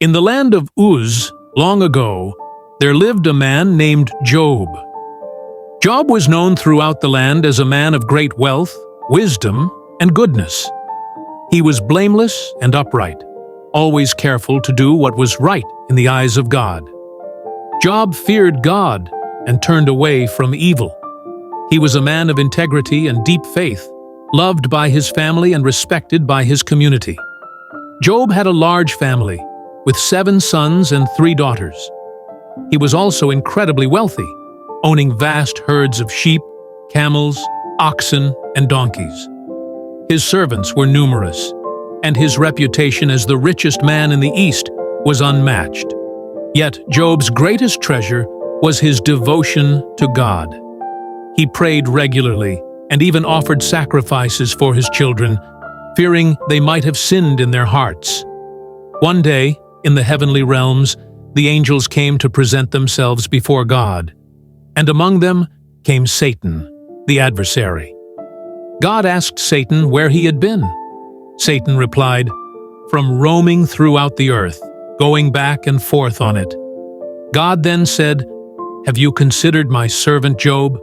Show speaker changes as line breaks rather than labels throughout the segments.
In the land of Uz, long ago, there lived a man named Job. Job was known throughout the land as a man of great wealth, wisdom, and goodness. He was blameless and upright, always careful to do what was right in the eyes of God. Job feared God and turned away from evil. He was a man of integrity and deep faith, loved by his family and respected by his community. Job had a large family, with 7 sons and 3 daughters. He was also incredibly wealthy, owning vast herds of sheep, camels, oxen, and donkeys. His servants were numerous, and his reputation as the richest man in the East was unmatched. Yet Job's greatest treasure was his devotion to God. He prayed regularly and even offered sacrifices for his children, fearing they might have sinned in their hearts. One day, in the heavenly realms, the angels came to present themselves before God, and among them came Satan, the adversary. God asked Satan where he had been. Satan replied, "From roaming throughout the earth, going back and forth on it." God then said, "Have you considered my servant Job?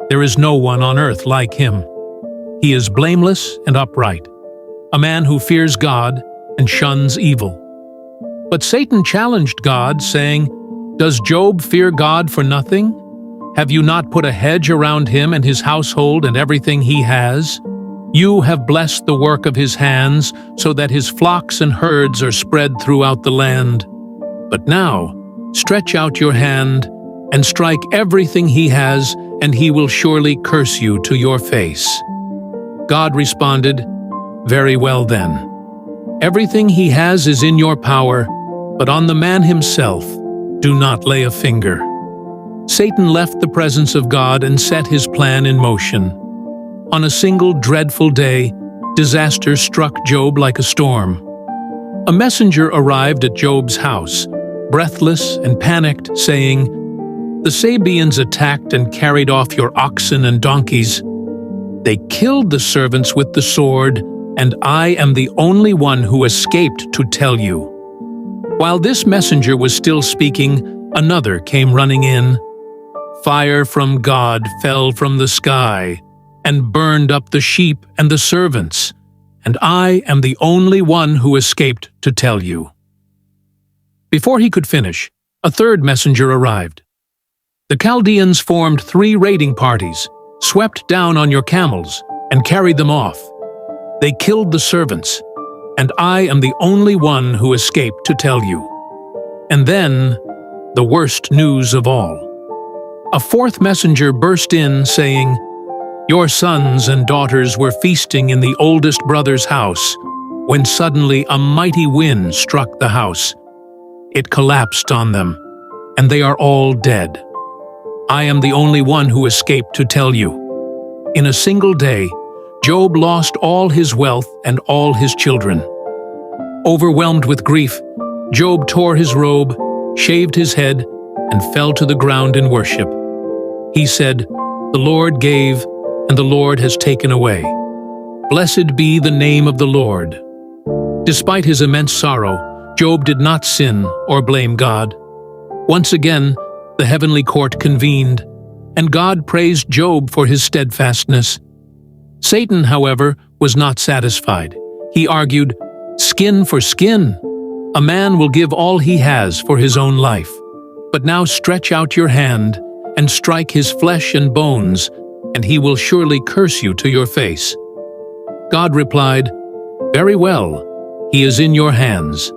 There is no one on earth like him. He is blameless and upright, a man who fears God and shuns evil." But Satan challenged God, saying, "Does Job fear God for nothing? Have you not put a hedge around him and his household and everything he has? You have blessed the work of his hands, so that his flocks and herds are spread throughout the land. But now, stretch out your hand and strike everything he has, and he will surely curse you to your face." God responded, "Very well then. Everything he has is in your power, but on the man himself do not lay a finger." Satan left the presence of God and set his plan in motion. On a single dreadful day, disaster struck Job like a storm. A messenger arrived at Job's house, breathless and panicked, saying, "The Sabeans attacked and carried off your oxen and donkeys. They killed the servants with the sword, and I am the only one who escaped to tell you." While this messenger was still speaking, another came running in. Fire from God fell from the sky and burned up the sheep and the servants, and I am the only one who escaped to tell you. Before he could finish, a third messenger arrived. The Chaldeans formed 3 raiding parties, swept down on your camels, and carried them off. They killed the servants, and I am the only one who escaped to tell you. And then, the worst news of all. A 4th messenger burst in, saying, "Your sons and daughters were feasting in the oldest brother's house, when suddenly a mighty wind struck the house. It collapsed on them, and they are all dead. I am the only one who escaped to tell you." In a single day, Job lost all his wealth and all his children. Overwhelmed with grief, Job tore his robe, shaved his head, and fell to the ground in worship. He said, "The Lord gave, and the Lord has taken away. Blessed be the name of the Lord." Despite his immense sorrow, Job did not sin or blame God. Once again, the heavenly court convened, and God praised Job for his steadfastness. Satan, however, was not satisfied. He argued, "Skin for skin. A man will give all he has for his own life. But now stretch out your hand and strike his flesh and bones, and he will surely curse you to your face." God replied, "Very well, he is in your hands,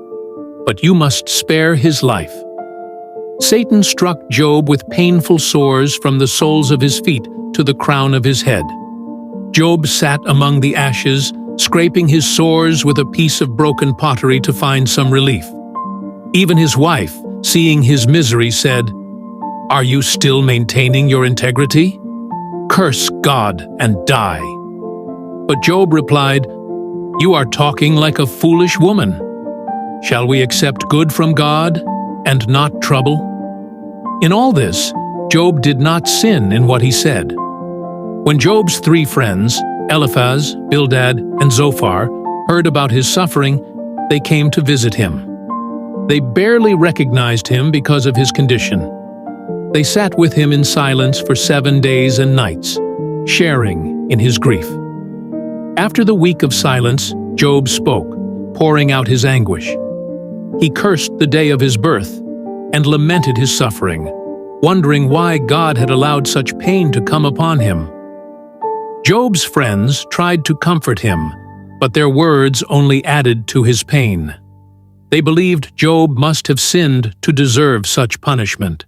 but you must spare his life." Satan struck Job with painful sores from the soles of his feet to the crown of his head. Job sat among the ashes, scraping his sores with a piece of broken pottery to find some relief. Even his wife, seeing his misery, said, "Are you still maintaining your integrity? Curse God and die." But Job replied, "You are talking like a foolish woman. Shall we accept good from God and not trouble?" In all this, Job did not sin in what he said. When Job's 3 friends, Eliphaz, Bildad, and Zophar, heard about his suffering, they came to visit him. They barely recognized him because of his condition. They sat with him in silence for 7 days and nights, sharing in his grief. After the week of silence, Job spoke, pouring out his anguish. He cursed the day of his birth and lamented his suffering, wondering why God had allowed such pain to come upon him. Job's friends tried to comfort him, but their words only added to his pain. They believed Job must have sinned to deserve such punishment.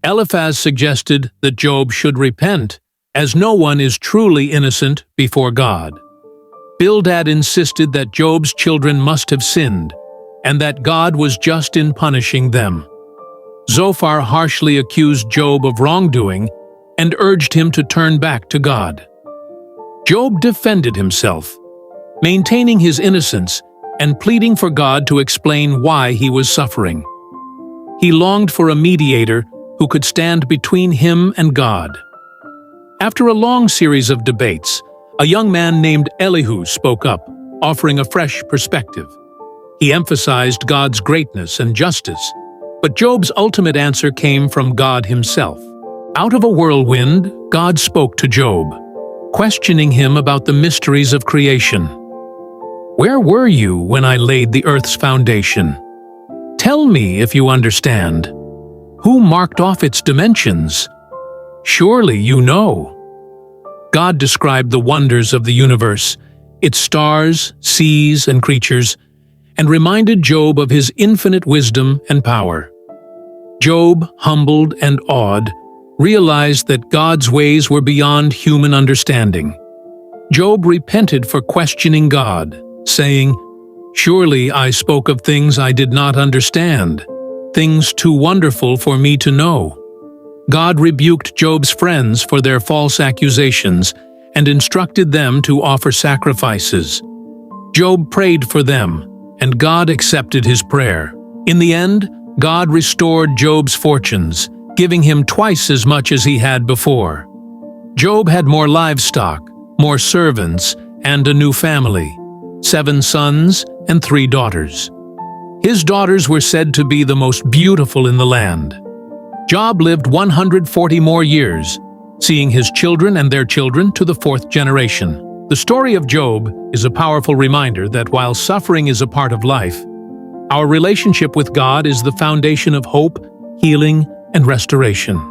Eliphaz suggested that Job should repent, as no one is truly innocent before God. Bildad insisted that Job's children must have sinned, and that God was just in punishing them. Zophar harshly accused Job of wrongdoing and urged him to turn back to God. Job defended himself, maintaining his innocence and pleading for God to explain why he was suffering. He longed for a mediator who could stand between him and God. After a long series of debates, a young man named Elihu spoke up, offering a fresh perspective. He emphasized God's greatness and justice, but Job's ultimate answer came from God himself. Out of a whirlwind, God spoke to Job, questioning him about the mysteries of creation. "Where were you when I laid the earth's foundation? Tell me if you understand. Who marked off its dimensions? Surely you know." God described the wonders of the universe, its stars, seas, and creatures, and reminded Job of his infinite wisdom and power. Job, humbled and awed, realized that God's ways were beyond human understanding. Job repented for questioning God, saying, "Surely I spoke of things I did not understand, things too wonderful for me to know." God rebuked Job's friends for their false accusations and instructed them to offer sacrifices. Job prayed for them, and God accepted his prayer. In the end, God restored Job's fortunes, giving him twice as much as he had before. Job had more livestock, more servants, and a new family, 7 sons and 3 daughters. His daughters were said to be the most beautiful in the land. Job lived 140 more years, seeing his children and their children to the 4th generation. The story of Job is a powerful reminder that while suffering is a part of life, our relationship with God is the foundation of hope, healing, and restoration.